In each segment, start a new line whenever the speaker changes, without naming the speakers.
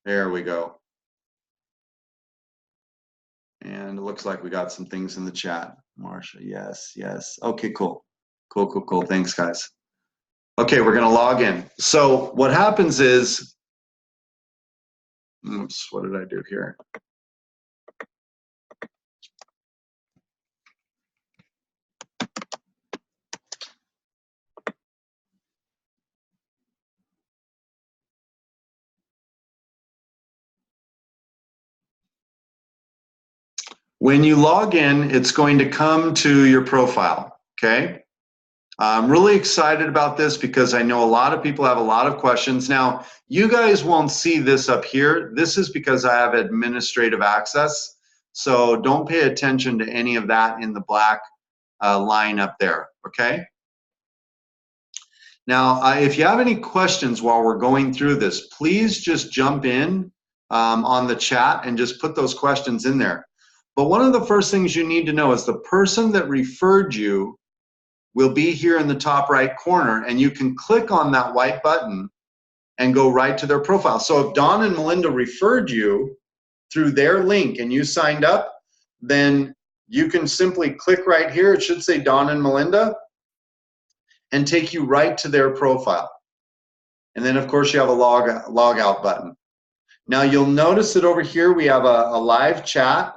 There we go. And it looks like we got some things in the chat. Marsha, yes, yes. Okay, cool. Cool, cool, cool. Thanks, guys. Okay, we're gonna log in. So what happens is, oops, what did I do here? When you log in, it's going to come to your profile, okay? I'm really excited about this because I know a lot of people have a lot of questions. Now, you guys won't see this up here. This is because I have administrative access. So don't pay attention to any of that in the black line up there, okay? Now, if you have any questions while we're going through this, please just jump in on the chat and just put those questions in there. But one of the first things you need to know is the person that referred you will be here in the top right corner, and you can click on that white button and go right to their profile. So if Don and Melinda referred you through their link and you signed up, then you can simply click right here. It should say Don and Melinda and take you right to their profile. And then of course you have a log out button. Now you'll notice that over here we have a live chat.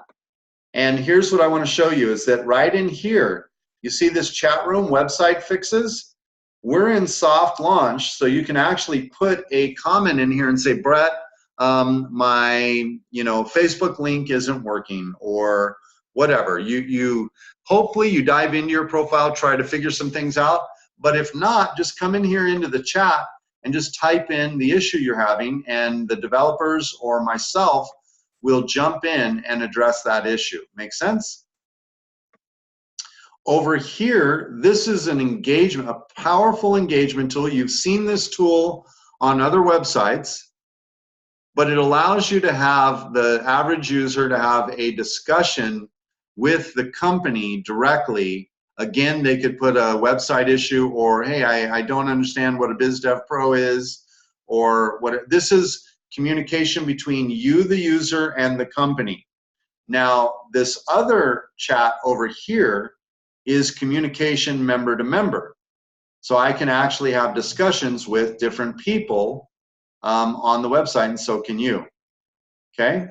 And here's what I want to show you is that right in here, you see this chat room, website fixes? We're in soft launch, so you can actually put a comment in here and say, Brett, my Facebook link isn't working, or whatever. Hopefully you dive into your profile, try to figure some things out. But if not, just come in here into the chat and just type in the issue you're having, and the developers or myself will jump in and address that issue. Make sense? Over here, this is an engagement, a powerful engagement tool. You've seen this tool on other websites, but it allows you to have the average user to have a discussion with the company directly. Again, they could put a website issue, or hey, I don't understand what a Biz Dev Pro is, or what. This is communication between you, the user, and the company. Now, this other chat over here is communication member to member. So I can actually have discussions with different people on the website, and so can you. Okay?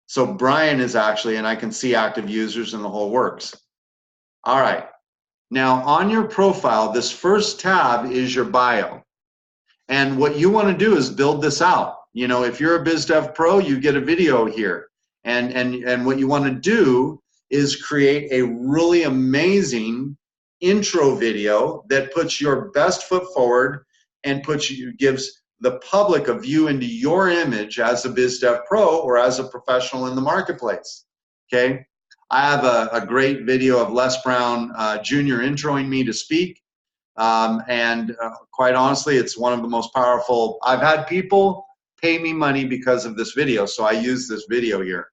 So Brian is actually, and I can see active users and the whole works. All right. Now, on your profile, this first tab is your bio. And what you want to do is build this out. You know, if you're a Biz Dev Pro, you get a video here. And what you want to do is create a really amazing intro video that puts your best foot forward and gives the public a view into your image as a Biz Dev Pro or as a professional in the marketplace. Okay? I have a great video of Les Brown Jr. introing me to speak. Quite honestly, it's one of the most powerful. I've had people pay me money because of this video, so I use this video here.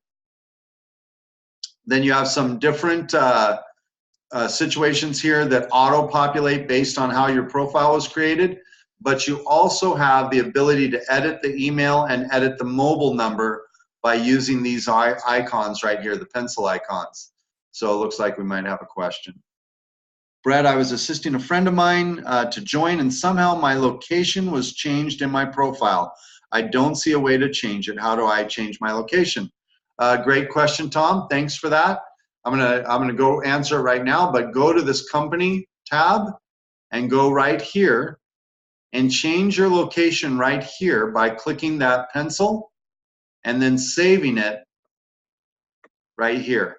Then you have some different situations here that auto-populate based on how your profile was created, but you also have the ability to edit the email and edit the mobile number by using these icons right here, the pencil icons. So it looks like we might have a question. Brett, I was assisting a friend of mine to join, and somehow my location was changed in my profile. I don't see a way to change it. How do I change my location? Great question, Tom. Thanks for that. I'm gonna go answer it right now, but go to this company tab and go right here and change your location right here by clicking that pencil and then saving it right here.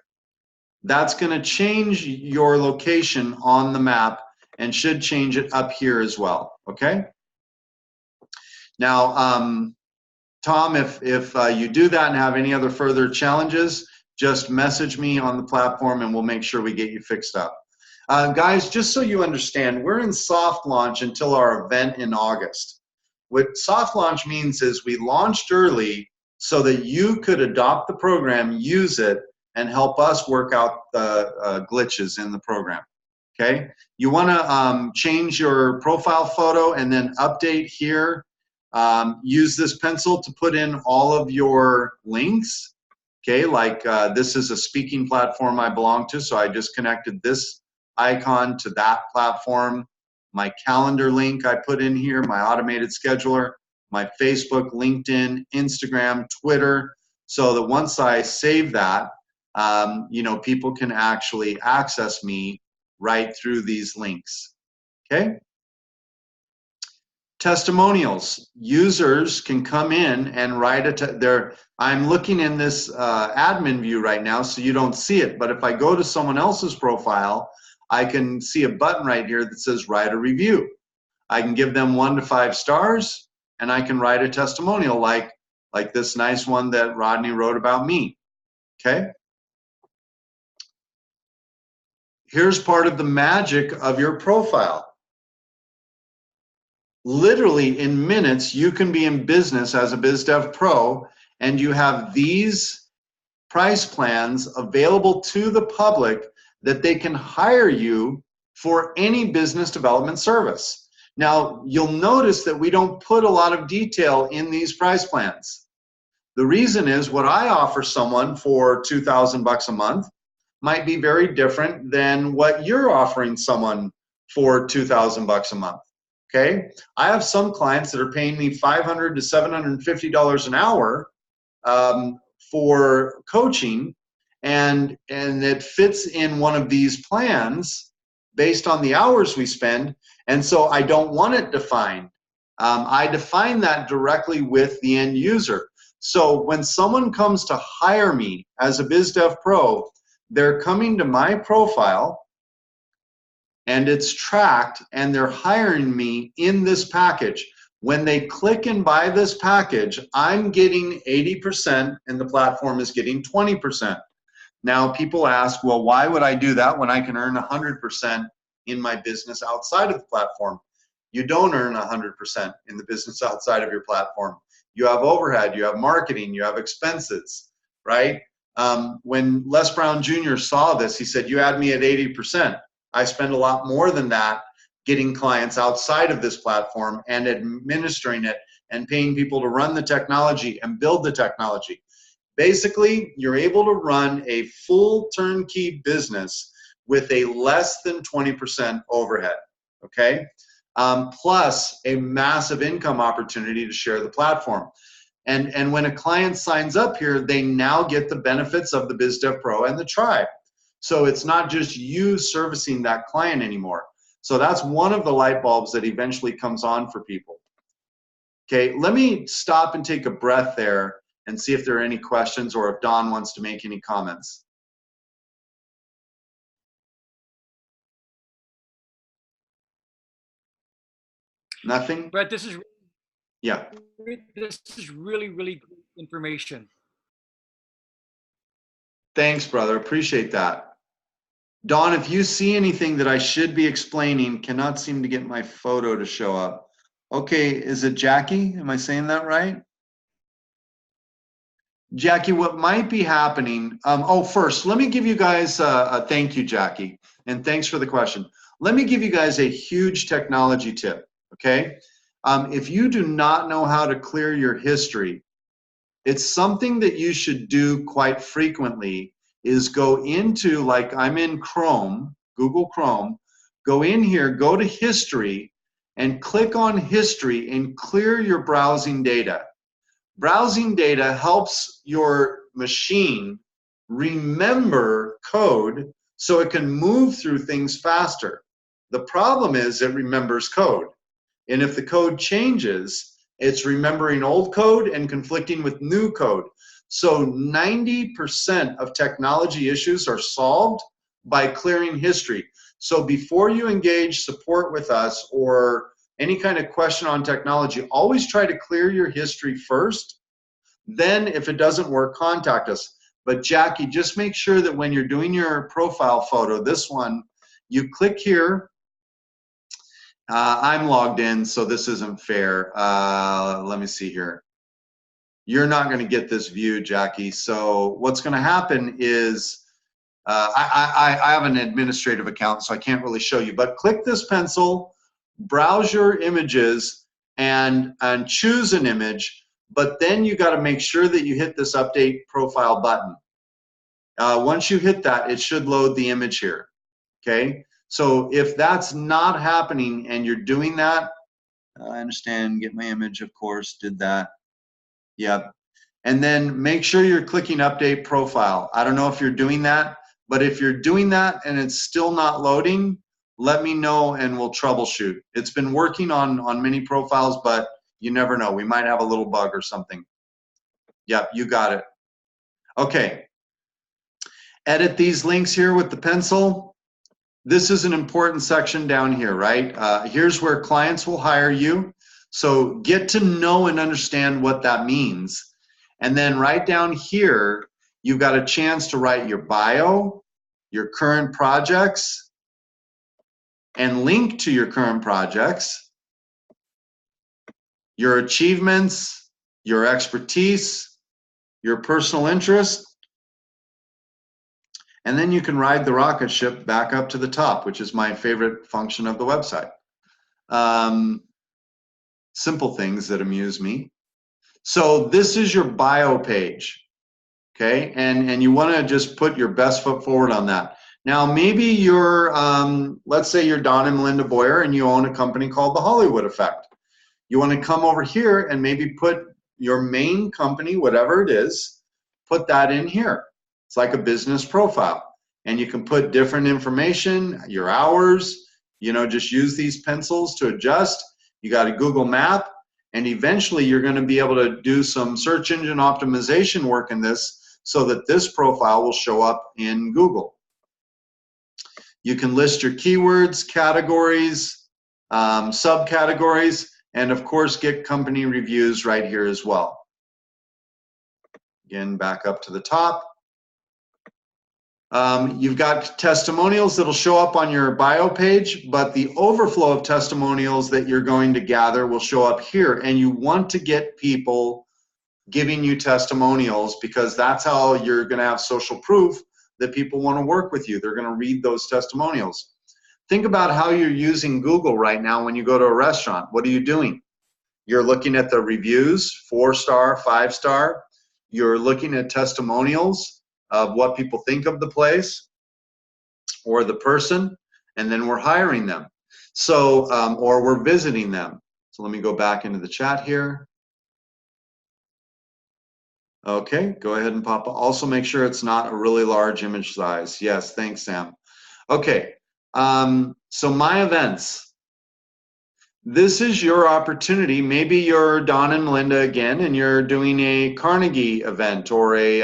That's going to change your location on the map and should change it up here as well, okay? Now, Tom, if you do that and have any other further challenges, just message me on the platform and we'll make sure we get you fixed up. Guys, just so you understand, we're in soft launch until our event in August. What soft launch means is we launched early so that you could adopt the program, use it, and help us work out the glitches in the program, okay? You wanna change your profile photo and then update here Use this pencil to put in all of your links. Okay, like this is a speaking platform I belong to, so I just connected this icon to that platform. My calendar link I put in here, my automated scheduler, my Facebook, LinkedIn, Instagram, Twitter, so that once I save that, you know, people can actually access me right through these links. Okay? Testimonials. Users can come in and write I'm looking in this admin view right now, so you don't see it, but if I go to someone else's profile, I can see a button right here that says write a review. I can give them 1 to 5 stars, and I can write a testimonial like this nice one that Rodney wrote about me. Okay? Here's part of the magic of your profile. Literally in minutes, you can be in business as a Biz Dev Pro, and you have these price plans available to the public that they can hire you for any business development service. Now, you'll notice that we don't put a lot of detail in these price plans. The reason is what I offer someone for $2,000 a month might be very different than what you're offering someone for $2,000 a month. Okay, I have some clients that are paying me $500 to $750 an hour for coaching, and it fits in one of these plans based on the hours we spend, and so I don't want it defined. I define that directly with the end user. So when someone comes to hire me as a Biz Dev Pro, they're coming to my profile, and it's tracked, and they're hiring me in this package. When they click and buy this package, I'm getting 80% and the platform is getting 20%. Now people ask, well, why would I do that when I can earn 100% in my business outside of the platform? You don't earn 100% in the business outside of your platform. You have overhead, you have marketing, you have expenses, right? When Les Brown Jr. saw this, he said, you had me at 80%. I spend a lot more than that getting clients outside of this platform and administering it and paying people to run the technology and build the technology. Basically, you're able to run a full turnkey business with a less than 20% overhead, okay? Plus a massive income opportunity to share the platform. And when a client signs up here, they now get the benefits of the Biz Dev Pro and the Tribe. So it's not just you servicing that client anymore. So that's one of the light bulbs that eventually comes on for people. Okay, let me stop and take a breath there and see if there are any questions or if Don wants to make any comments. Nothing?
Brett, this is really great information.
Thanks, brother. Appreciate that. Don, if you see anything that I should be explaining, cannot seem to get my photo to show up. Okay, is it Jackie? Am I saying that right? Jackie, what might be happening, first, let me give you guys a thank you, Jackie, and thanks for the question. Let me give you guys a huge technology tip, okay? If you do not know how to clear your history, it's something that you should do quite frequently is go into, like I'm in Chrome, Google Chrome, go in here, go to history, and click on history and clear your browsing data. Browsing data helps your machine remember code so it can move through things faster. The problem is it remembers code. And if the code changes, it's remembering old code and conflicting with new code. So 90% of technology issues are solved by clearing history. So before you engage support with us or any kind of question on technology, always try to clear your history first. Then if it doesn't work, contact us. But Jackie, just make sure that when you're doing your profile photo, this one, you click here. I'm logged in, so this isn't fair. Let me see here. You're not going to get this view, Jackie. So what's going to happen is I have an administrative account, so I can't really show you. But click this pencil, browse your images, and choose an image, but then you got to make sure that you hit this update profile button. Once you hit that, it should load the image here, okay? So if that's not happening and you're doing that, I understand, get my image, of course, did that. Yep. And then make sure you're clicking update profile. I don't know if you're doing that, but if you're doing that and it's still not loading, let me know and we'll troubleshoot. It's been working on many profiles, but you never know. We might have a little bug or something. Yep, you got it. Okay. Edit these links here with the pencil. This is an important section down here, right? Here's where clients will hire you. So get to know and understand what that means. And then right down here, you've got a chance to write your bio, your current projects, and link to your current projects, your achievements, your expertise, your personal interest, and then you can ride the rocket ship back up to the top, which is my favorite function of the website. Simple things that amuse me. So this is your bio page, okay? And you want to just put your best foot forward on that. Now, maybe you're, let's say you're Don and Melinda Boyer and you own a company called The Hollywood Effect. You want to come over here and maybe put your main company, whatever it is, put that in here. It's like a business profile. And you can put different information, your hours, you know, just use these pencils to adjust. You got a Google map, and eventually you're going to be able to do some search engine optimization work in this so that this profile will show up in Google. You can list your keywords, categories, subcategories, and of course get company reviews right here as well. Again, back up to the top. You've got testimonials that'll show up on your bio page, but the overflow of testimonials that you're going to gather will show up here. And you want to get people giving you testimonials because that's how you're going to have social proof that people want to work with you. They're going to read those testimonials. Think about how you're using Google right now when you go to a restaurant. What are you doing? You're looking at the reviews, 4-star, 5-star. You're looking at testimonials of what people think of the place or the person, and then we're hiring them. So, or we're visiting them. So let me go back into the chat here. Okay, go ahead and pop. Also make sure it's not a really large image size. Yes, thanks, Sam. Okay, so my events. This is your opportunity. Maybe you're Don and Melinda again, and you're doing a Carnegie event or a,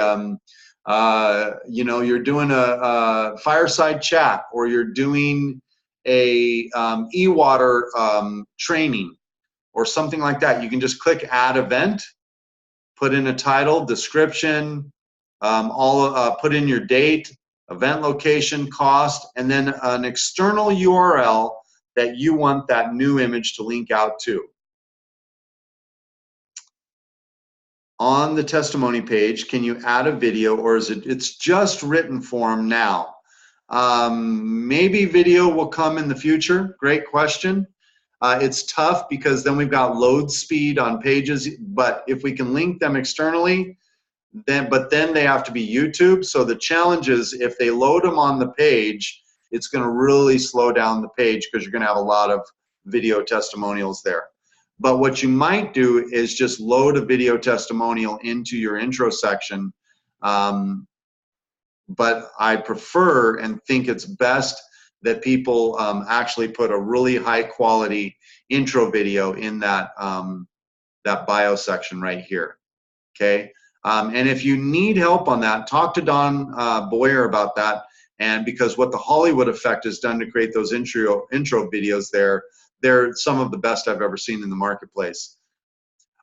you know, you're doing a fireside chat, or you're doing a e-water training or something like that. You can just click Add Event, put in a title, description, put in your date, event location, cost, and then an external URL that you want that new image to link out to. On the testimony page, can you add a video, or is it's just written form now? Maybe video will come in the future. Great question. It's tough because then we've got load speed on pages, but if we can link them externally, then they have to be YouTube. So the challenge is if they load them on the page, it's going to really slow down the page because you're going to have a lot of video testimonials there. But what you might do is just load a video testimonial into your intro section. But I prefer and think it's best that people actually put a really high quality intro video in that, that bio section right here, okay? And if you need help on that, talk to Don Boyer about that. And because what the Hollywood Effect has done to create those intro videos there, they're some of the best I've ever seen in the marketplace.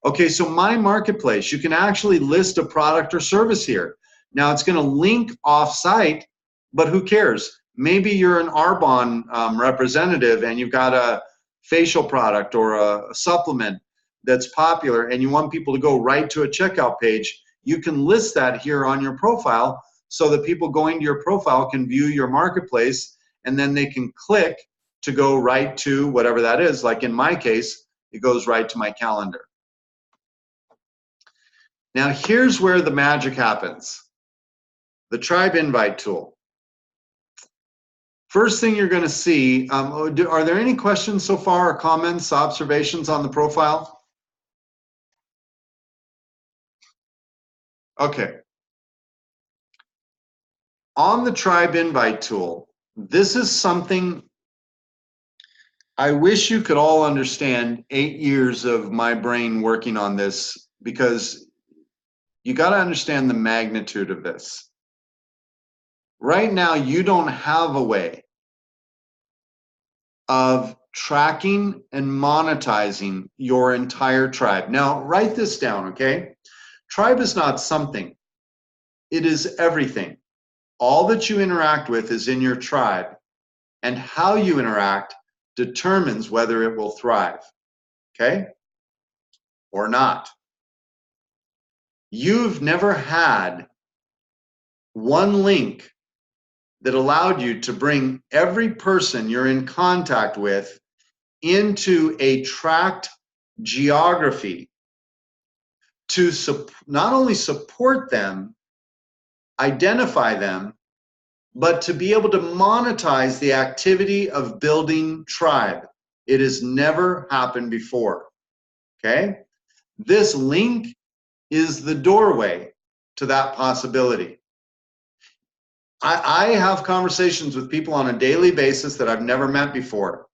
Okay, so my marketplace, you can actually list a product or service here. Now it's going to link off-site, but who cares? Maybe you're an Arbonne representative and you've got a facial product or a supplement that's popular and you want people to go right to a checkout page. You can list that here on your profile so that people going to your profile can view your marketplace, and then they can click to go right to whatever that is. Like in my case, it goes right to my calendar. Now here's where the magic happens. The tribe invite tool. First thing you're going to see, are there any questions so far, or comments, observations on the profile? Okay. On the tribe invite tool, this is something I wish you could all understand. 8 years of my brain working on this, because you got to understand the magnitude of this. Right now, you don't have a way of tracking and monetizing your entire tribe. Now, write this down, okay? Tribe is not something. It is everything. All that you interact with is in your tribe, and how you interact determines whether it will thrive, okay? Or not. You've never had one link that allowed you to bring every person you're in contact with into a tracked geography to not only support them, identify them, but to be able to monetize the activity of building tribe. It has never happened before, okay? This link is the doorway to that possibility. I have conversations with people on a daily basis that I've never met before.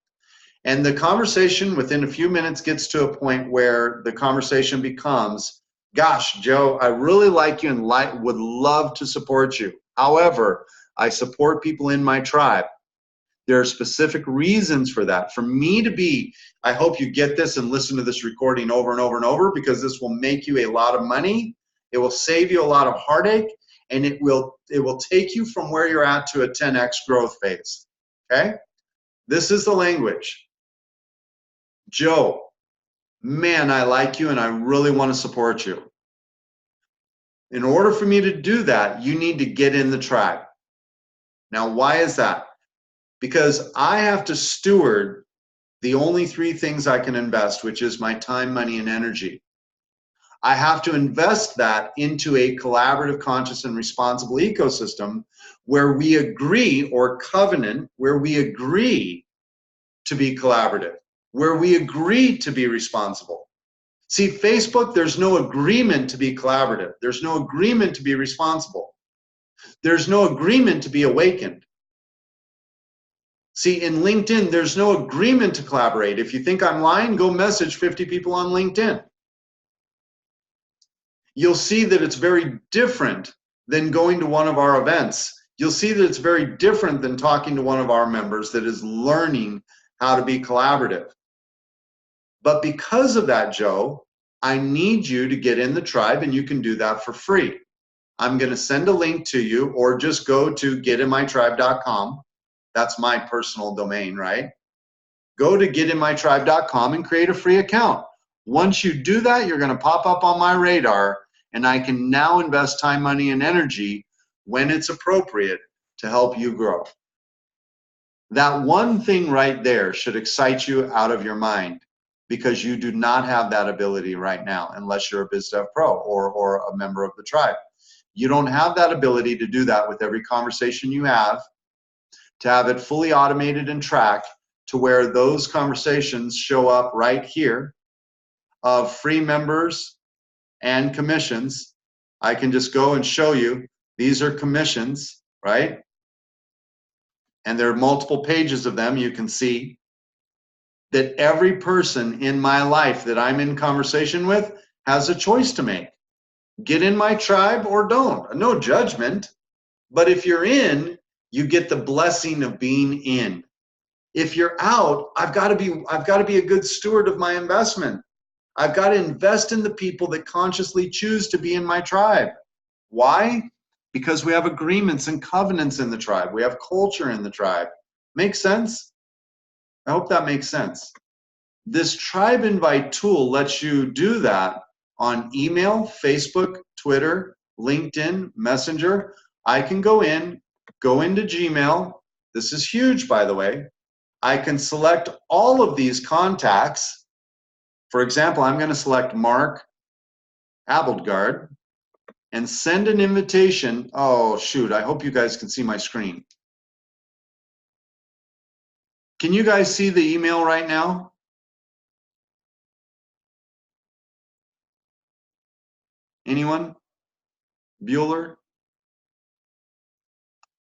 And the conversation within a few minutes gets to a point where the conversation becomes, gosh, Joe, I really like you and would love to support you. However, I support people in my tribe. There are specific reasons for that. For me to be, I hope you get this and listen to this recording over and over and over, because this will make you a lot of money. It will save you a lot of heartache, and it will take you from where you're at to a 10x growth phase, okay? This is the language. Joe, man, I like you and I really want to support you. In order for me to do that, you need to get in the tribe. Now, why is that? Because I have to steward the only 3 things I can invest, which is my time, money, and energy. I have to invest that into a collaborative, conscious, and responsible ecosystem where we agree, or covenant, where we agree to be collaborative, where we agree to be responsible. See, Facebook, there's no agreement to be collaborative. There's no agreement to be responsible. There's no agreement to be awakened. See, in LinkedIn, there's no agreement to collaborate. If you think I'm lying, go message 50 people on LinkedIn. You'll see that it's very different than going to one of our events. You'll see that it's very different than talking to one of our members that is learning how to be collaborative. But because of that, Joe, I need you to get in the tribe, and you can do that for free. I'm going to send a link to you, or just go to getinmytribe.com. That's my personal domain, right? Go to getinmytribe.com and create a free account. Once you do that, you're going to pop up on my radar, and I can now invest time, money, and energy when it's appropriate to help you grow. That one thing right there should excite you out of your mind, because you do not have that ability right now unless you're a Biz Dev Pro or a member of the tribe. You don't have that ability to do that with every conversation you have, to have it fully automated and tracked to where those conversations show up right here of free members and commissions. I can just go and show you, these are commissions, right? And there are multiple pages of them. You can see that every person in my life that I'm in conversation with has a choice to make. Get in my tribe or don't. No judgment. But if you're in, you get the blessing of being in. If you're out, I've got to be a good steward of my investment. I've got to invest in the people that consciously choose to be in my tribe. Why? Because we have agreements and covenants in the tribe. We have culture in the tribe. Makes sense? I hope that makes sense. This tribe invite tool lets you do that on email, Facebook, Twitter, LinkedIn, Messenger. I can go into Gmail. This is huge, by the way. I can select all of these contacts For example, I'm going to select Mark Abildgaard and send an invitation. Oh, shoot. I hope you guys can see my screen. Can you guys see the email right now? Anyone? Bueller?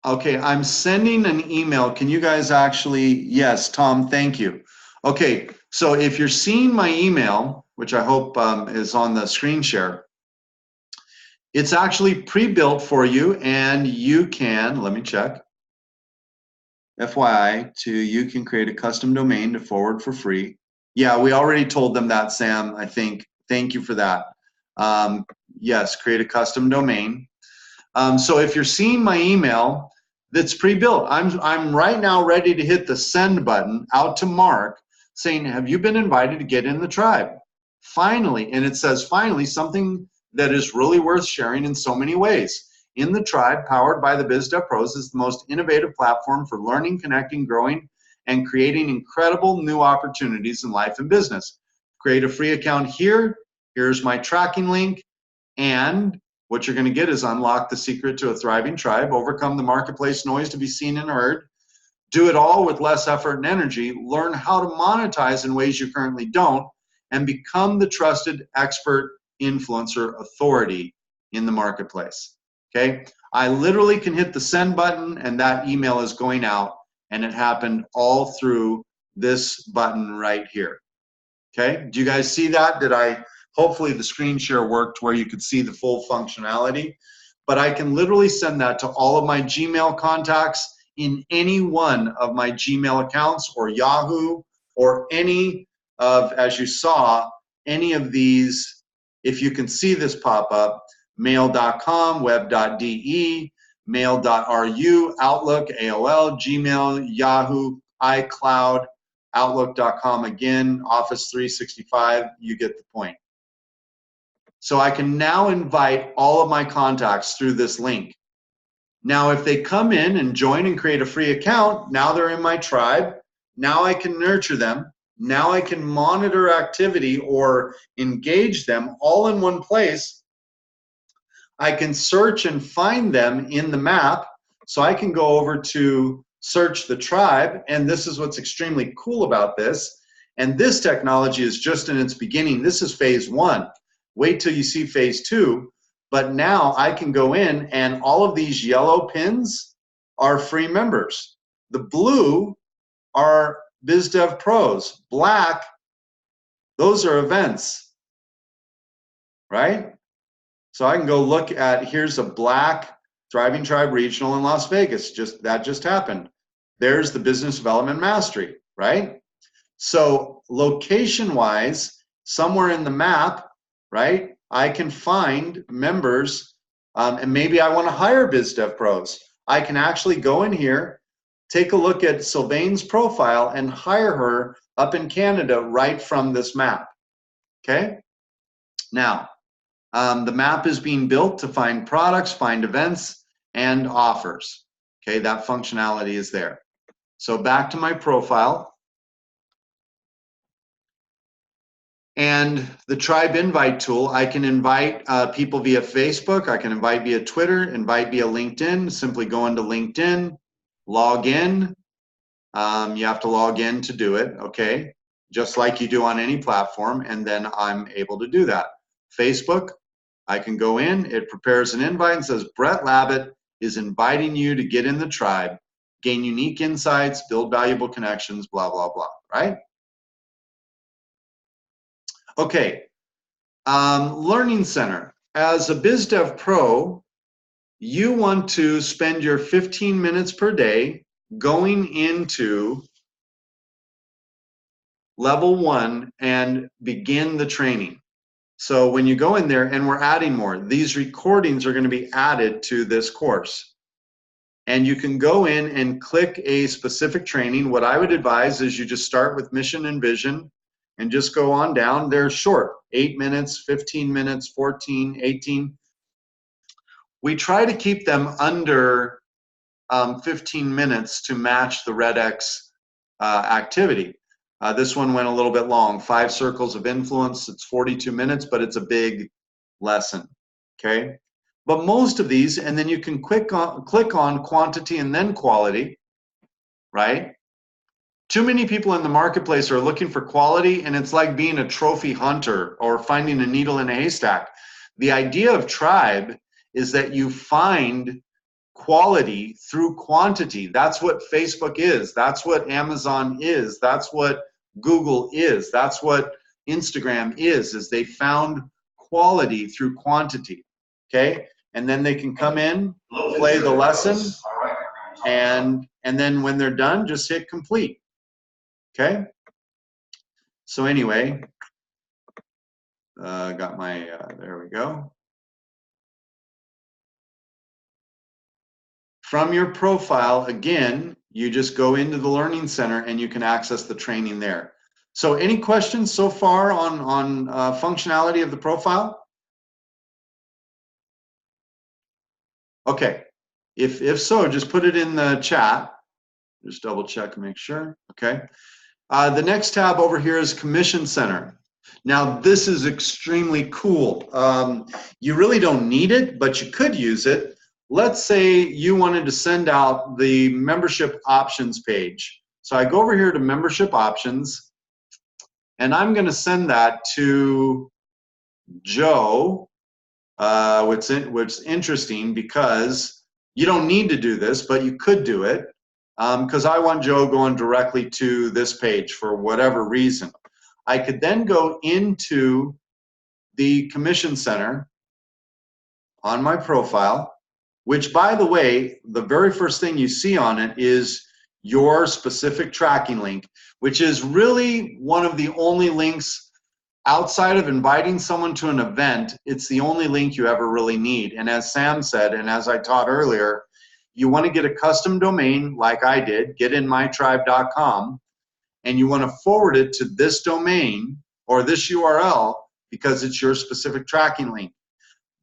Okay, I'm sending an email. Can you guys actually, yes, Tom, thank you. Okay, so if you're seeing my email, which I hope is on the screen share, it's actually pre-built for you, and you can, let me check, FYI, you can create a custom domain to forward for free. Yeah, we already told them that, Sam, I think. Thank you for that. Yes, create a custom domain. So if you're seeing my email, that's pre-built. I'm right now ready to hit the send button out to Mark saying, have you been invited to get in the tribe? Finally, and it says finally, something that is really worth sharing in so many ways. In the tribe, powered by the Biz Dev Pros, is the most innovative platform for learning, connecting, growing, and creating incredible new opportunities in life and business. Create a free account here. Here's my tracking link. And what you're going to get is unlock the secret to a thriving tribe, overcome the marketplace noise to be seen and heard, do it all with less effort and energy, learn how to monetize in ways you currently don't, and become the trusted expert influencer authority in the marketplace. Okay? I literally can hit the send button and that email is going out, and it happened all through this button right here. Okay? Do you guys see that? Hopefully the screen share worked where you could see the full functionality, but I can literally send that to all of my Gmail contacts in any one of my Gmail accounts or Yahoo or any of, as you saw, any of these. If you can see this pop up, mail.com, web.de, mail.ru, Outlook, AOL, Gmail, Yahoo, iCloud, Outlook.com again, Office 365, you get the point. So I can now invite all of my contacts through this link. Now, if they come in and join and create a free account, now they're in my tribe. Now I can nurture them. Now I can monitor activity or engage them all in one place. I can search and find them in the map. So I can go over to search the tribe. And this is what's extremely cool about this. And this technology is just in its beginning. This is phase 1. Wait till you see phase 2. But now I can go in and all of these yellow pins are free members. The blue are Biz Dev Pros. Black, those are events, right? So I can go look at, here's a black Thriving Tribe Regional in Las Vegas. That just happened. There's the Business Development Mastery, right? So location-wise, somewhere in the map, right, I can find members, and maybe I want to hire Biz Dev Pros. I can actually go in here, take a look at Sylvain's profile, and hire her up in Canada right from this map. Okay? Now, the map is being built to find products, find events, and offers. Okay, that functionality is there. So back to my profile. And the tribe invite tool, I can invite people via Facebook, I can invite via Twitter, invite via LinkedIn. Simply go into LinkedIn, log in. You have to log in to do it, okay? Just like you do on any platform, and then I'm able to do that. Facebook, I can go in, it prepares an invite and says, Brett Labit is inviting you to get in the tribe, gain unique insights, build valuable connections, blah, blah, blah, right? Okay, Learning Center. As a Biz Dev Pro, you want to spend your 15 minutes per day going into level 1 and begin the training. So when you go in there, and we're adding more, these recordings are going to be added to this course. And you can go in and click a specific training. What I would advise is you just start with mission and vision and just go on down. They're short, 8 minutes, 15 minutes, 14, 18. We try to keep them under 15 minutes to match the REDX activity. This one went a little bit long, 5 circles of influence. It's 42 minutes, but it's a big lesson, okay? But most of these, and then you can click on quantity and then quality, right? Too many people in the marketplace are looking for quality, and it's like being a trophy hunter or finding a needle in a haystack. The idea of Tribe is that you find quality through quantity. That's what Facebook is. That's what Amazon is. That's what Google is. That's what Instagram is they found quality through quantity, okay? And then they can come in, play the lesson, and then when they're done, just hit complete, okay? So anyway, got my, there we go. From your profile, again, you just go into the Learning Center and you can access the training there. So any questions so far on functionality of the profile? Okay, if so, just put it in the chat. Just double check and make sure, okay. The next tab over here is Commission Center. Now this is extremely cool. You really don't need it, but you could use it. Let's say you wanted to send out the membership options page. So I go over here to membership options, and I'm going to send that to Joe, which is interesting because you don't need to do this, but you could do it because I want Joe going directly to this page for whatever reason. I could then go into the Commission Center on my profile, which, by the way, the very first thing you see on it is your specific tracking link, which is really one of the only links outside of inviting someone to an event. It's the only link you ever really need. And as Sam said, and as I taught earlier, you want to get a custom domain like I did, getinmytribe.com, and you want to forward it to this domain or this URL because it's your specific tracking link.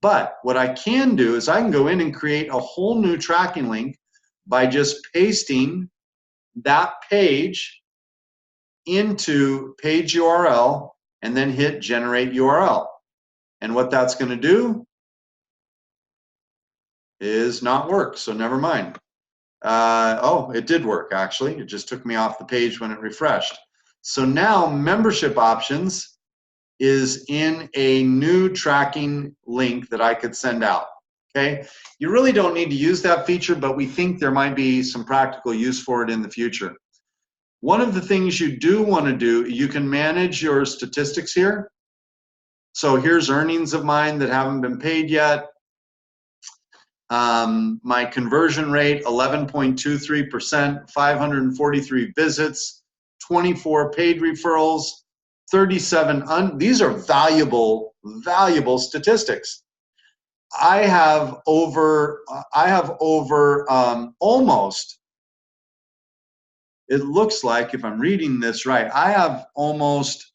But what I can do is I can go in and create a whole new tracking link by just pasting that page into page URL and then hit generate URL. And what that's going to do is not work, so never mind. Oh, it did work actually. It just took me off the page when it refreshed. So now membership options is in a new tracking link that I could send out, okay? You really don't need to use that feature, but we think there might be some practical use for it in the future. One of the things you do want to do, you can manage your statistics here. So here's earnings of mine that haven't been paid yet. My conversion rate, 11.23%, 543 visits, 24 paid referrals, 37, these are valuable statistics. I have over almost, it looks like, if I'm reading this right, I have almost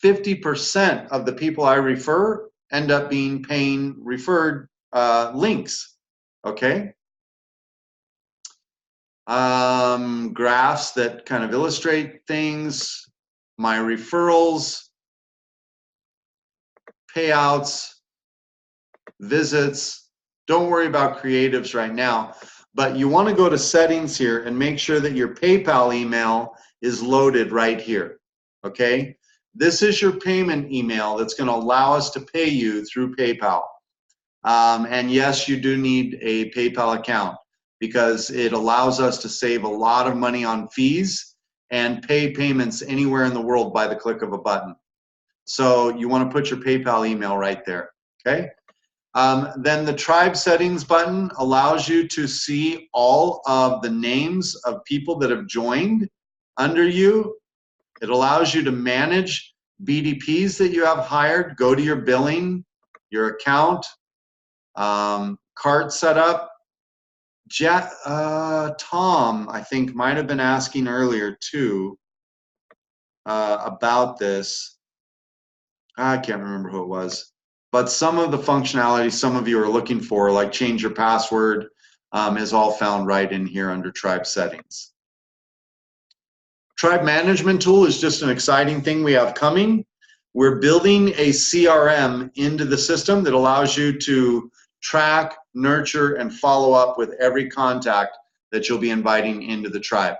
50% of the people I refer end up being paying referred links, okay? Graphs that kind of illustrate things, my referrals, payouts, visits. Don't worry about creatives right now, but you want to go to settings here and make sure that your PayPal email is loaded right here, okay? This is your payment email that's going to allow us to pay you through PayPal. And yes, you do need a PayPal account because it allows us to save a lot of money on fees and pay payments anywhere in the world by the click of a button. So you want to put your PayPal email right there, okay? Then the tribe settings button allows you to see all of the names of people that have joined under you. It allows you to manage BDPs that you have hired, go to your billing, your account, cart setup. Tom, I think, might have been asking earlier too about this. I can't remember who it was, but some of the functionality some of you are looking for, like change your password, is all found right in here under tribe settings. Tribe management tool is just an exciting thing we have coming. We're building a CRM into the system that allows you to track, nurture, and follow up with every contact that you'll be inviting into the tribe.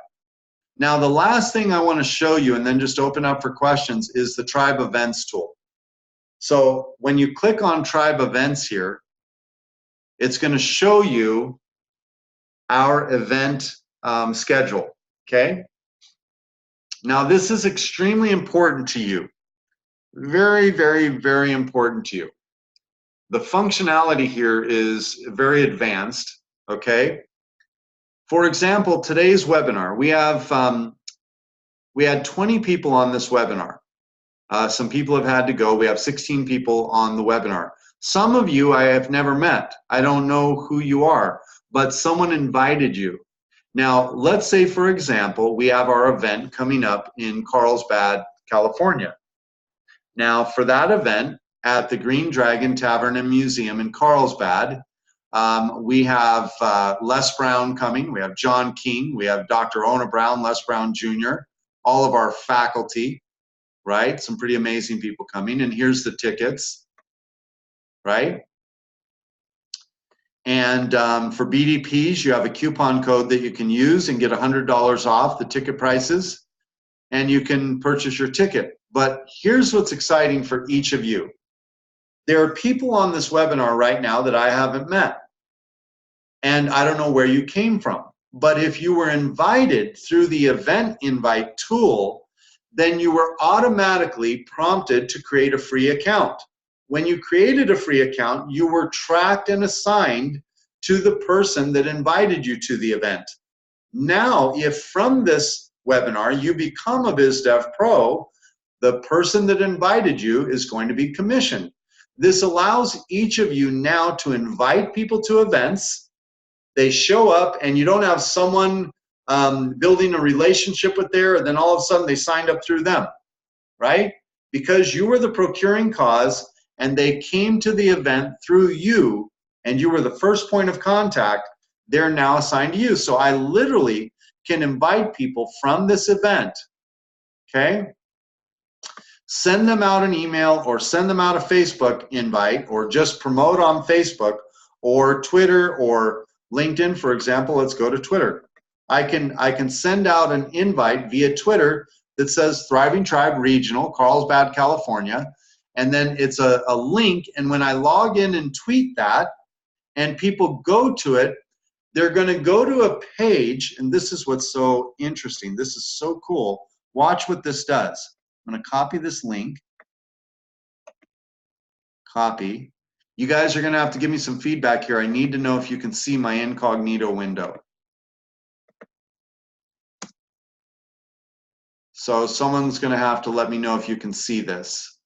Now, the last thing I want to show you, and then just open up for questions, is the tribe events tool. So when you click on tribe events here, it's going to show you our event schedule, okay? Now, this is extremely important to you. Very, very, very important to you. The functionality here is very advanced, okay? For example, today's webinar, we had 20 people on this webinar. Some people have had to go. We have 16 people on the webinar. Some of you I have never met. I don't know who you are, but someone invited you. Now, let's say, for example, we have our event coming up in Carlsbad, California. Now, for that event at the Green Dragon Tavern and Museum in Carlsbad, we have Les Brown coming. We have John King. We have Dr. Ona Brown, Les Brown Jr., all of our faculty, right? Some pretty amazing people coming. And here's the tickets, right? And for BDPs, you have a coupon code that you can use and get $100 off the ticket prices, and you can purchase your ticket. But here's what's exciting for each of you. There are people on this webinar right now that I haven't met, and I don't know where you came from. But if you were invited through the event invite tool, then you were automatically prompted to create a free account. When you created a free account, you were tracked and assigned to the person that invited you to the event. Now, if from this webinar you become a Biz Dev Pro, the person that invited you is going to be commissioned. This allows each of you now to invite people to events. They show up, and you don't have someone building a relationship with there, and then all of a sudden they signed up through them, right? Because you were the procuring cause, and they came to the event through you, and you were the first point of contact, they're now assigned to you. So I literally can invite people from this event, okay? Send them out an email or send them out a Facebook invite, or just promote on Facebook or Twitter or LinkedIn, for example. Let's go to Twitter. I can send out an invite via Twitter that says Thriving Tribe Regional, Carlsbad, California, and then it's a link, and when I log in and tweet that, and people go to it, they're going to go to a page, and this is what's so interesting. This is so cool. Watch what this does. I'm going to copy this link. Copy. You guys are going to have to give me some feedback here. I need to know if you can see my incognito window. So someone's going to have to let me know if you can see this.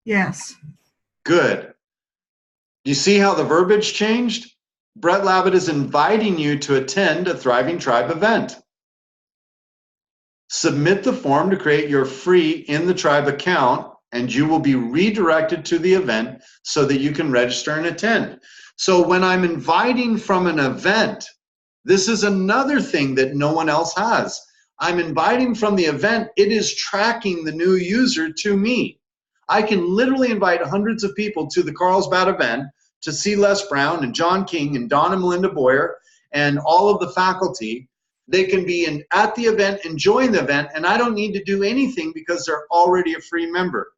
Yes.
Good. You see how the verbiage changed? Brett Labit is inviting you to attend a Thriving Tribe event. Submit the form to create your free In the Tribe account, and you will be redirected to the event so that you can register and attend. So when I'm inviting from an event, this is another thing that no one else has. I'm inviting from the event. It is tracking the new user to me. I can literally invite hundreds of people to the Carlsbad event to see Les Brown and John King and Don and Melinda Boyer and all of the faculty. They can be at the event, enjoying the event, and I don't need to do anything because they're already a free member.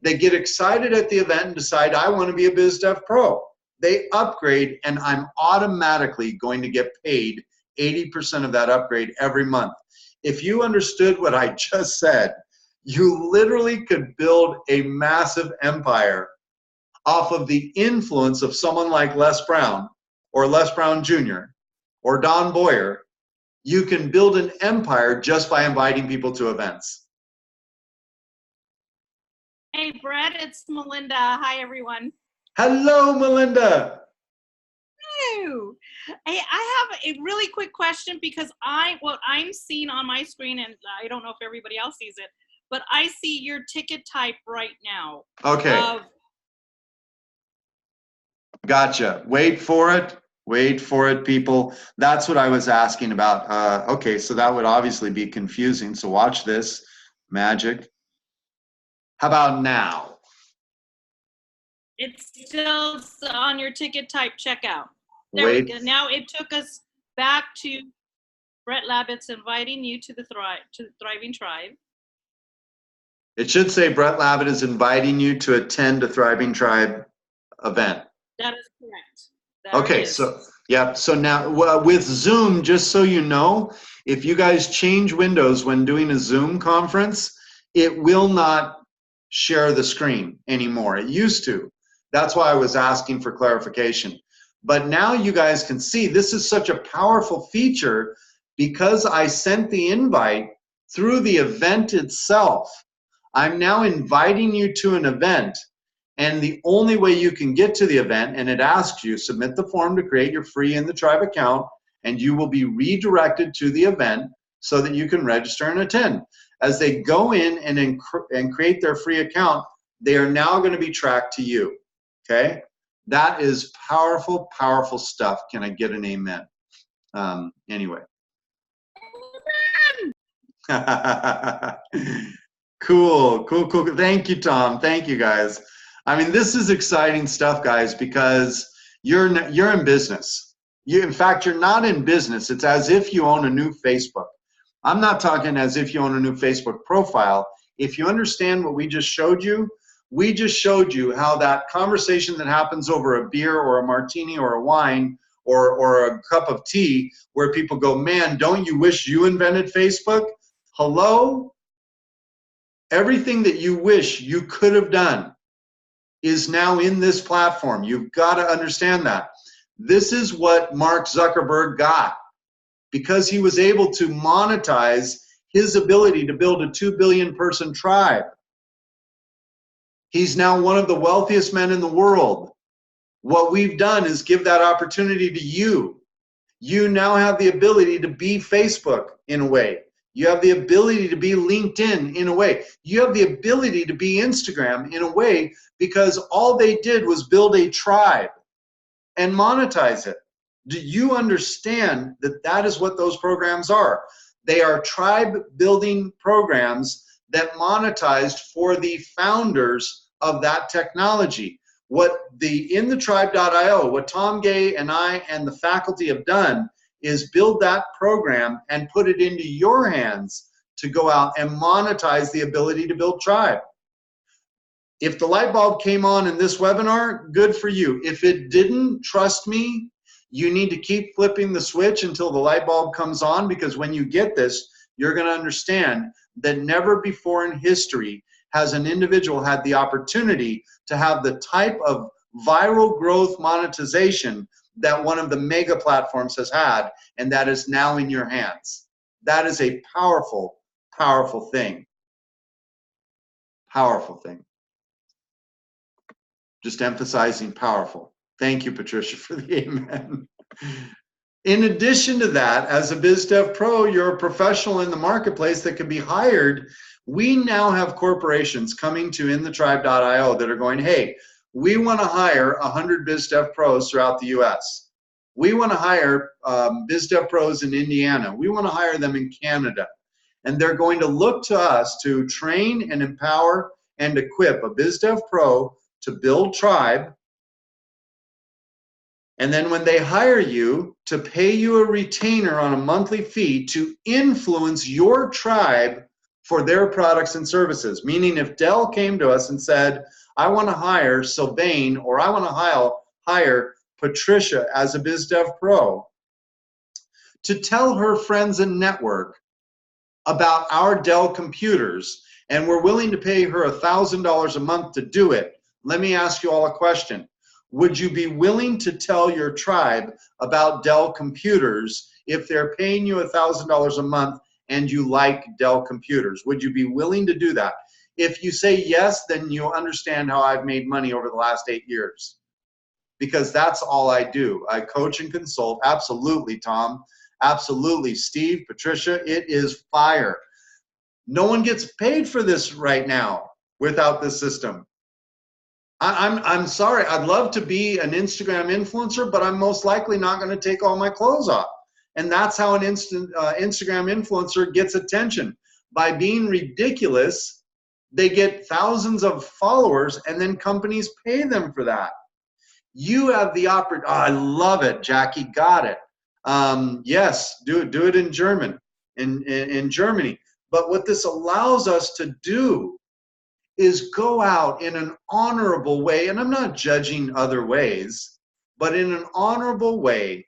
They get excited at the event and decide, I want to be a Biz Dev Pro. They upgrade, and I'm automatically going to get paid 80% of that upgrade every month. If you understood what I just said, you literally could build a massive empire off of the influence of someone like Les Brown or Les Brown Jr. or Don Boyer. You can build an empire just by inviting people to events.
Hey, Brett, it's Melinda. Hi, everyone.
Hello, Melinda.
Hello. Hey, I have a really quick question because what I'm seeing on my screen, and I don't know if everybody else sees it, but I see your ticket type right now.
Okay. Gotcha. Wait for it. Wait for it, people. That's what I was asking about. Okay, so that would obviously be confusing. So watch this. Magic. How about now?
It's still on your ticket type checkout. There
Wait.
we go. Now it took us back to Brett Labit's inviting you to the Thriving Tribe.
It should say Brett Labit is inviting you to attend a Thriving Tribe event.
That is correct. There
Okay,
it is.
so yeah, so now with Zoom, just so you know, if you guys change windows when doing a Zoom conference, it will not share the screen anymore. It used to. That's why I was asking for clarification. But now you guys can see this is such a powerful feature because I sent the invite through the event itself. I'm now inviting you to an event. And the only way you can get to the event, and it asks you, submit the form to create your free In the Tribe account, and you will be redirected to the event so that you can register and attend. As they go in and create their free account, they are now going to be tracked to you, okay? That is powerful, powerful stuff. Can I get an amen? Anyway. Cool. Thank you, Tom. Thank you, guys. I mean, this is exciting stuff, guys, because you're in business. In fact, you're not in business. It's as if you own a new Facebook. I'm not talking as if you own a new Facebook profile. If you understand what we just showed you how that conversation that happens over a beer or a martini or a wine or a cup of tea, where people go, man, don't you wish you invented Facebook? Hello? Everything that you wish you could have done is now in this platform. You've got to understand that. This is what Mark Zuckerberg got because he was able to monetize his ability to build a 2 billion person tribe. He's now one of the wealthiest men in the world. What we've done is give that opportunity to you. You now have the ability to be Facebook in a way. You have the ability to be LinkedIn in a way. You have the ability to be Instagram in a way because all they did was build a tribe and monetize it. Do you understand that that is what those programs are? They are tribe building programs that monetized for the founders of that technology. What the inthetribe.io, what Tom Gay and I and the faculty have done is build that program and put it into your hands to go out and monetize the ability to build tribe. If the light bulb came on in this webinar, good for you. If it didn't, trust me, you need to keep flipping the switch until the light bulb comes on, because when you get this, you're going to understand that never before in history has an individual had the opportunity to have the type of viral growth monetization that one of the mega platforms has had, and that is now in your hands. That is a powerful, powerful thing. Powerful thing. Just emphasizing powerful. Thank you, Patricia, for the amen. In addition to that, as a Biz Dev Pro, you're a professional in the marketplace that can be hired. We now have corporations coming to inthetribe.io that are going, hey, we want to hire 100 Biz Dev Pros throughout the US. We want to hire Biz Dev Pros in Indiana. We want to hire them in Canada. And they're going to look to us to train and empower and equip a Biz Dev Pro to build tribe. And then when they hire you, to pay you a retainer on a monthly fee to influence your tribe for their products and services. Meaning if Dell came to us and said, I want to hire Sylvain, or I want to hire Patricia as a Biz Dev Pro to tell her friends and network about our Dell computers, and we're willing to pay her $1,000 a month to do it. Let me ask you all a question. Would you be willing to tell your tribe about Dell computers if they're paying you $1,000 a month and you like Dell computers? Would you be willing to do that? If you say yes, then you'll understand how I've made money over the last 8 years. Because that's all I do. I coach and consult. Absolutely, Tom. Absolutely, Steve, Patricia, it is fire. No one gets paid for this right now without this system. I'm sorry. I'd love to be an Instagram influencer, but I'm most likely not going to take all my clothes off. And that's how an Instagram influencer gets attention. By being ridiculous, they get thousands of followers, and then companies pay them for that. You have the opportunity. Oh, I love it, Jackie. Got it. Yes, do it in German, in Germany. But what this allows us to do is go out in an honorable way, and I'm not judging other ways, but in an honorable way,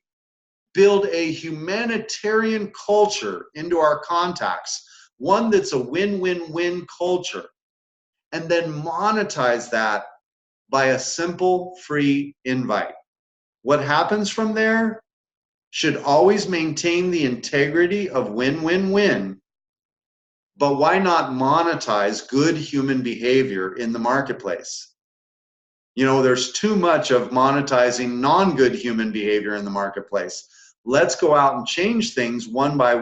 build a humanitarian culture into our contacts, one that's a win-win-win culture, and then monetize that by a simple free invite. What happens from there should always maintain the integrity of win-win-win. But why not monetize good human behavior in the marketplace? You know, there's too much of monetizing non-good human behavior in the marketplace. Let's go out and change things one by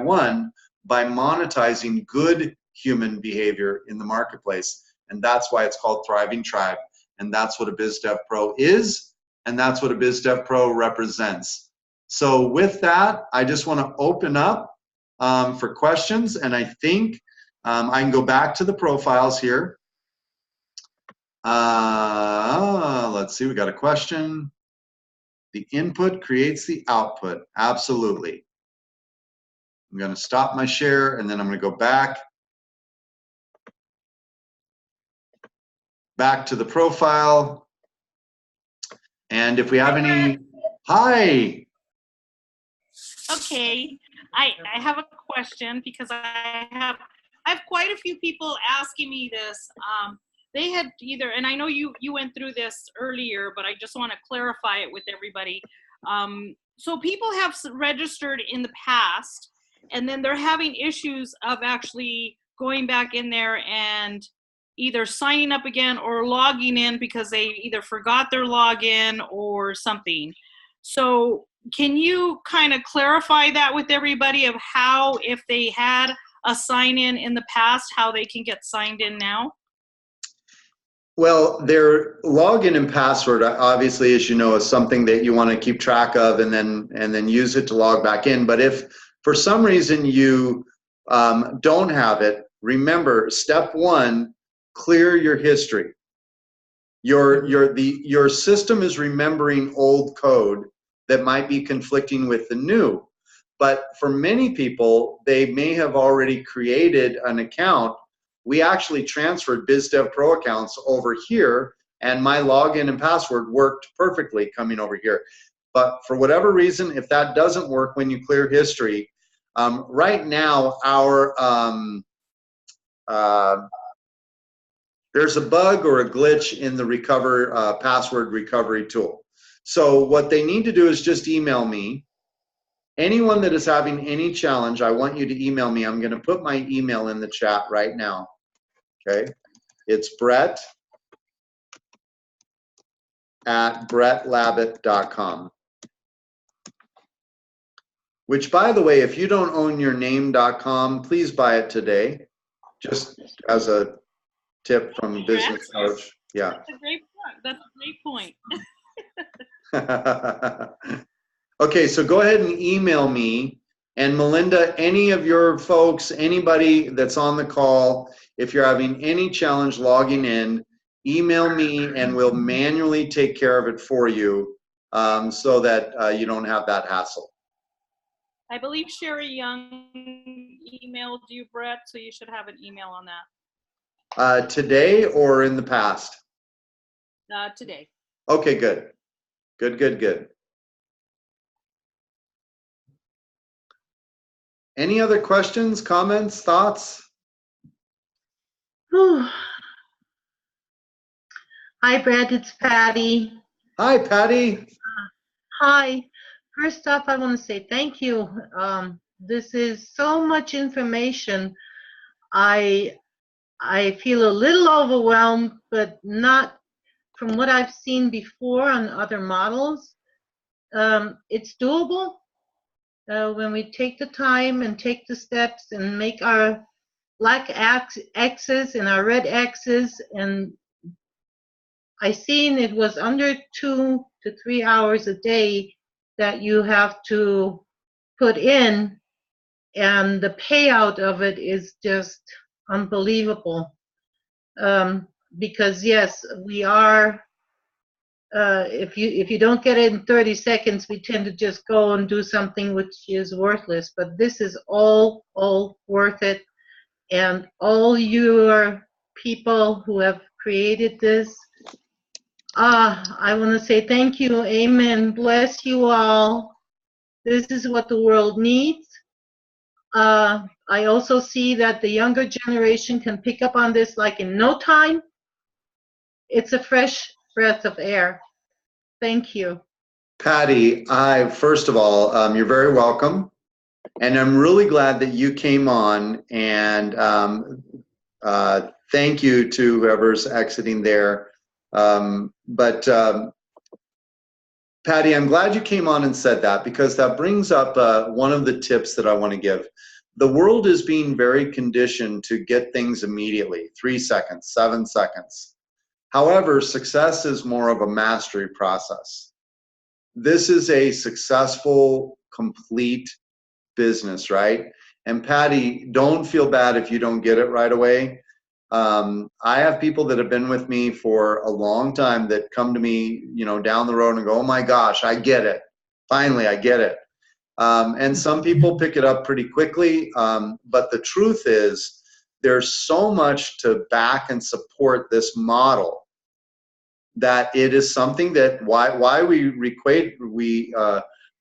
monetizing good human behavior in the marketplace. And that's why it's called Thriving Tribe. And that's what a Biz Dev Pro is. And that's what a Biz Dev Pro represents. So with that, I just want to open up for questions. And I think I can go back to the profiles here. Let's see, we got a question. The input creates the output. Absolutely. I'm going to stop my share, and then I'm going to go back to the profile. And if we have any, hi.
Okay, I have a question because I have quite a few people asking me this. They had either, and I know you went through this earlier, but I just want to clarify it with everybody. So people have registered in the past, and then they're having issues of actually going back in there and either signing up again or logging in because they either forgot their login or something. So can you kind of clarify that with everybody of how, if they had a sign in the past, how they can get signed in now?
Well, their login and password, obviously, as you know, is something that you want to keep track of and then use it to log back in. But if for some reason you don't have it, remember step one: clear your history. Your system is remembering old code that might be conflicting with the new. But for many people, they may have already created an account. We actually transferred Biz Dev Pro accounts over here, and my login and password worked perfectly coming over here. But for whatever reason, if that doesn't work when you clear history, right now there's a bug or a glitch in the password recovery tool. So what they need to do is just email me. Anyone that is having any challenge, I want you to email me. I'm going to put my email in the chat right now. Okay, it's brett@brettlabit.com. Which, by the way, if you don't own your name.com, please buy it today. Just as a tip from a business coach. Yeah.
That's a great point. That's a great point.
Okay, so go ahead and email me. And Melinda, any of your folks, anybody that's on the call, if you're having any challenge logging in, email me and we'll manually take care of it for you so that you don't have that hassle.
I believe Sherry Young emailed you, Brett, so you should have an email on that.
Today or in the past?
Today.
Okay, good. Good. Any other questions, comments, thoughts?
Hi, Brett. It's Patty.
Hi, Patty.
Hi. First off, I want to say thank you. This is so much information. I feel a little overwhelmed, but not from what I've seen before on other models. It's doable when we take the time and take the steps and make our black X's and our red X's and I seen it was under 2 to 3 hours a day that you have to put in, and the payout of it is just unbelievable. Because yes, we are. If you don't get it in 30 seconds, we tend to just go and do something which is worthless. But this is all worth it, and all your people who have created this. I want to say thank you. Amen. Bless you all. This is what the world needs. I also see that the younger generation can pick up on this like in no time. It's a fresh breath of air. Thank you.
Patty, first of all, you're very welcome. And I'm really glad that you came on, and thank you to whoever's exiting there. Patty, I'm glad you came on and said that, because that brings up one of the tips that I want to give. The world is being very conditioned to get things immediately, 3 seconds, 7 seconds. However, success is more of a mastery process. This is a successful, complete business, right? And Patty, don't feel bad if you don't get it right away. I have people that have been with me for a long time that come to me, down the road and go, oh my gosh, I get it. Finally, I get it. And some people pick it up pretty quickly. But the truth is, there's so much to back and support this model that it is something that why we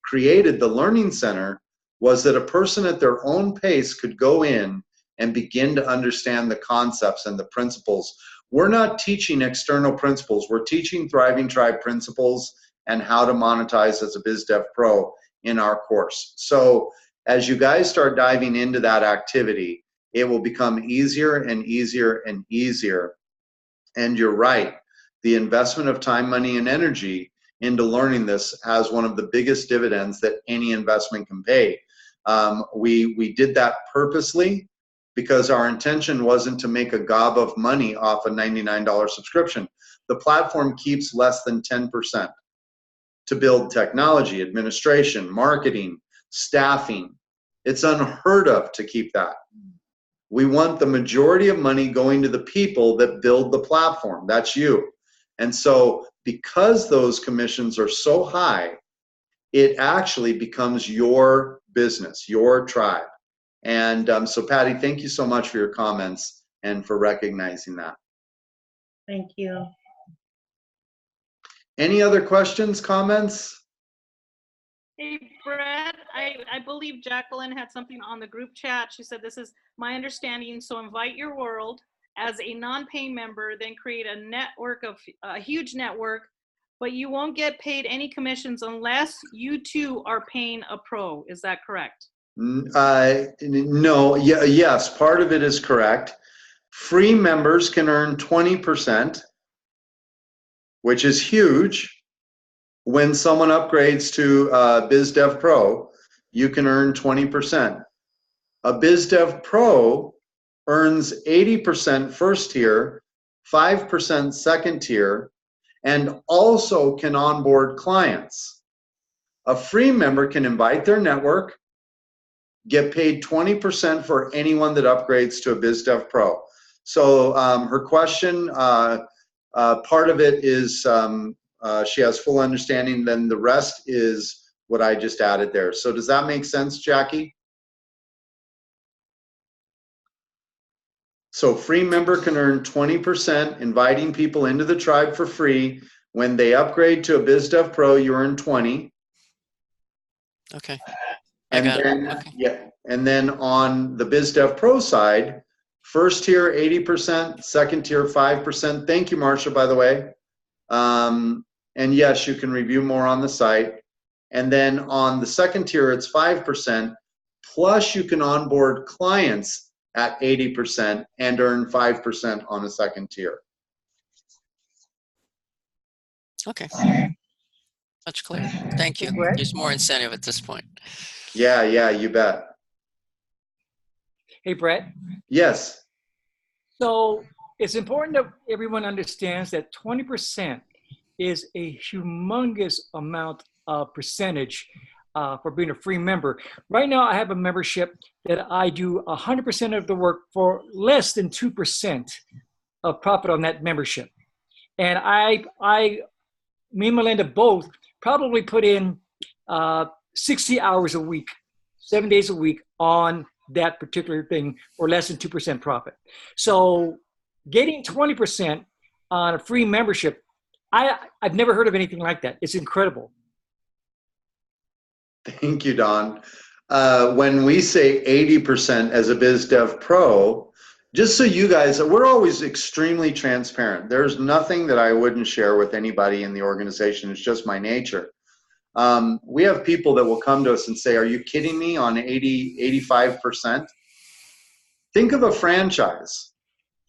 created the Learning Center was that a person at their own pace could go in and begin to understand the concepts and the principles. We're not teaching external principles. We're teaching Thriving Tribe principles and how to monetize as a Biz Dev Pro in our course. So as you guys start diving into that activity, it will become easier and easier and easier. And you're right, the investment of time, money, and energy into learning this has one of the biggest dividends that any investment can pay. We did that purposely because our intention wasn't to make a gob of money off a $99 subscription. The platform keeps less than 10% to build technology, administration, marketing, staffing. It's unheard of to keep that. We want the majority of money going to the people that build the platform. That's you. And so because those commissions are so high, it actually becomes your business, your tribe. And so Patty, thank you so much for your comments and for recognizing that.
Thank you.
Any other questions, comments?
Hey, Brett, I believe Jacqueline had something on the group chat. She said, this is my understanding. So invite your world as a non-paying member, then create a network of a huge network, but you won't get paid any commissions unless you too are paying a pro. Is that correct?
No, yes, part of it is correct. Free members can earn 20%, which is huge. When someone upgrades to Biz Dev Pro, you can earn 20%. A Biz Dev Pro earns 80% first tier, 5% second tier, and also can onboard clients. A free member can invite their network, get paid 20% for anyone that upgrades to a Biz Dev Pro. So her question, part of it is she has full understanding, then the rest is what I just added there. So does that make sense, Jackie? So free member can earn 20%, inviting people into the tribe for free. When they upgrade to a Biz Dev Pro, you earn 20.
Okay.
And then, okay. Yeah, and then on the Biz Dev Pro side, first tier 80%, second tier 5%. Thank you, Marsha, by the way. And yes, you can review more on the site. And then on the second tier, it's 5%, plus you can onboard clients at 80% and earn 5% on a second tier.
Okay. Much clearer. Thank you. There's more incentive at this point.
Yeah, you bet.
Hey, Brett.
Yes.
So it's important that everyone understands that 20% is a humongous amount of percentage for being a free member. Right now, I have a membership that I do 100% of the work for less than 2% of profit on that membership. And me and Melinda both probably put in 60 hours a week, 7 days a week on that particular thing, or less than 2% profit. So getting 20% on a free membership, I've never heard of anything like that. It's incredible.
Thank you, Don. When we say 80% as a Biz Dev Pro, just so you guys, we're always extremely transparent. There's nothing that I wouldn't share with anybody in the organization. It's just my nature. We have people that will come to us and say, are you kidding me on 85%? Think of a franchise.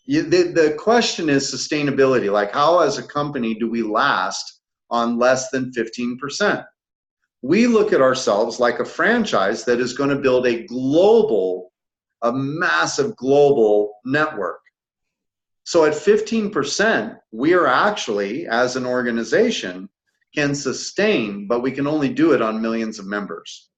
The question is sustainability. Like, how as a company do we last on less than 15%? We look at ourselves like a franchise that is going to build a massive global network. So at 15%, we are actually, as an organization, can sustain, but we can only do it on millions of members.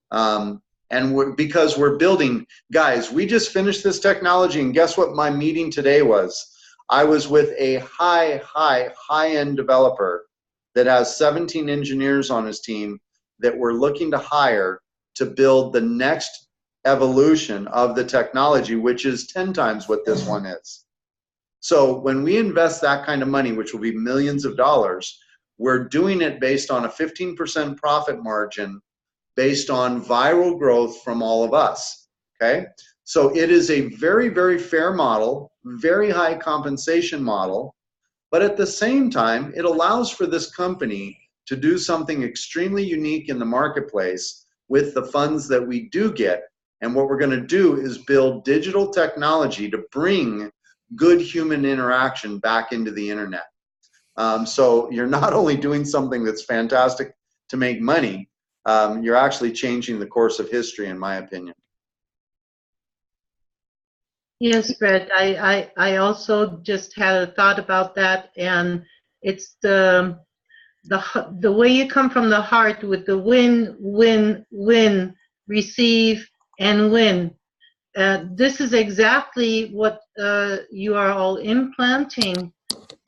Because we're building, guys, we just finished this technology, and guess what my meeting today was? I was with a high-end developer that has 17 engineers on his team that we're looking to hire to build the next evolution of the technology, which is 10 times what this one is. So when we invest that kind of money, which will be millions of dollars, we're doing it based on a 15% profit margin based on viral growth from all of us, okay? So it is a very, very fair model, very high compensation model, but at the same time, it allows for this company to do something extremely unique in the marketplace with the funds that we do get. And what we're going to do is build digital technology to bring good human interaction back into the internet. So you're not only doing something that's fantastic to make money, you're actually changing the course of history, in my opinion.
Yes, Brett, I also just had a thought about that, and it's the way you come from the heart with the win, win, win, receive, and win. This is exactly what you are all implanting,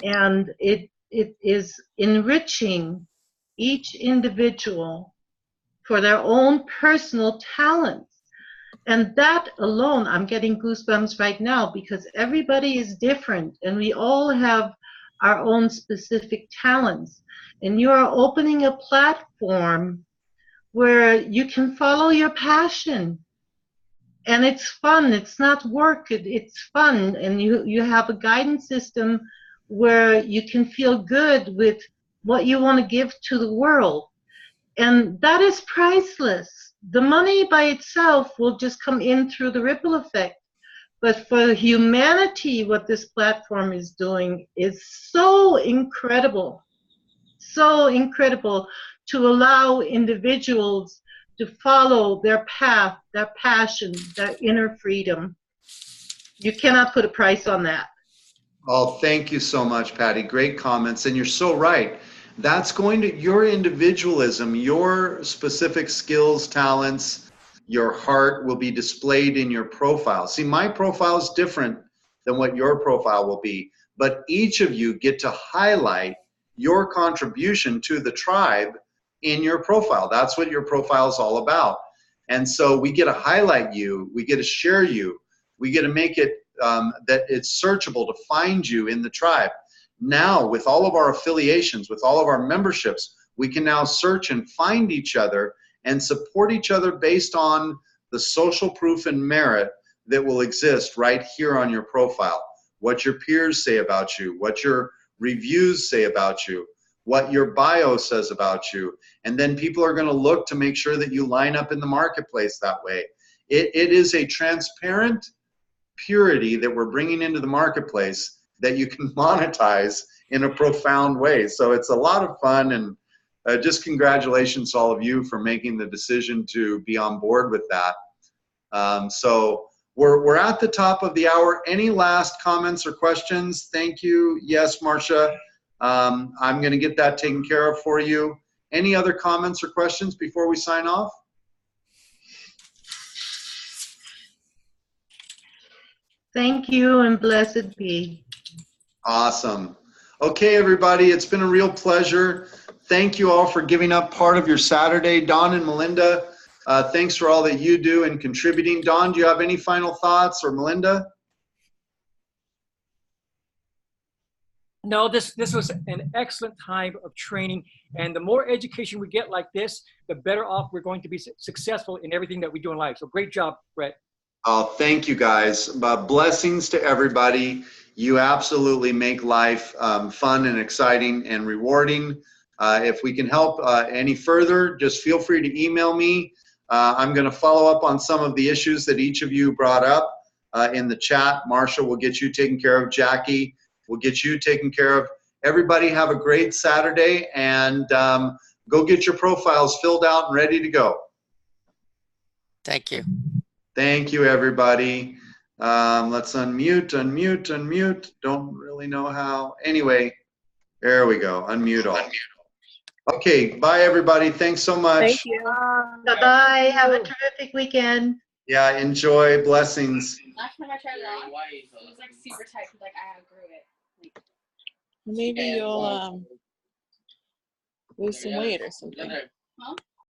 and it is enriching each individual for their own personal talents. And that alone, I'm getting goosebumps right now, because everybody is different and we all have our own specific talents. And you are opening a platform where you can follow your passion. And it's fun. It's not work. It's fun. And you have a guidance system where you can feel good with what you want to give to the world. And that is priceless. The money by itself will just come in through the ripple effect. But for humanity, what this platform is doing is so incredible to allow individuals to follow their path, their passion, their inner freedom. You cannot put a price on that.
Oh, thank you so much, Patty. Great comments. And you're so right. That's going to, your individualism, your specific skills, talents, your heart will be displayed in your profile. See, my profile is different than what your profile will be, but each of you get to highlight your contribution to the tribe in your profile. That's what your profile is all about. And so we get to highlight you, we get to share you, we get to make it that it's searchable to find you in the tribe. Now, with all of our affiliations, with all of our memberships, we can now search and find each other and support each other based on the social proof and merit that will exist right here on your profile. What your peers say about you, what your reviews say about you, what your bio says about you. And then people are going to look to make sure that you line up in the marketplace that way. It is a transparent purity that we're bringing into the marketplace that you can monetize in a profound way. So it's a lot of fun, and just congratulations to all of you for making the decision to be on board with that. So We're at the top of the hour. Any last comments or questions? Thank you. Yes, Marcia. I'm going to get that taken care of for you. Any other comments or questions before we sign off?
Thank you and blessed be.
Awesome. Okay, everybody, it's been a real pleasure. Thank you all for giving up part of your Saturday. Don and Melinda, thanks for all that you do and contributing. Don, do you have any final thoughts, or Melinda?
No, this was an excellent time of training, and the more education we get like this, the better off we're going to be successful in everything that we do in life. So great job, Brett.
Oh, thank you, guys. Blessings to everybody. You absolutely make life fun and exciting and rewarding. If we can help any further, just feel free to email me. I'm going to follow up on some of the issues that each of you brought up in the chat. Marsha will get you taken care of. Jackie will get you taken care of. Everybody have a great Saturday, and go get your profiles filled out and ready to go.
Thank you.
Thank you, everybody. Let's unmute. Don't really know how. Anyway, there we go. Unmute all. Okay, bye, everybody. Thanks so much.
Thank you.
Bye-bye. Have a terrific weekend.
Yeah, enjoy. Blessings.
Last time I tried it on, it was like super tight because like I outgrew it.
Maybe you'll lose some weight or something.
Huh?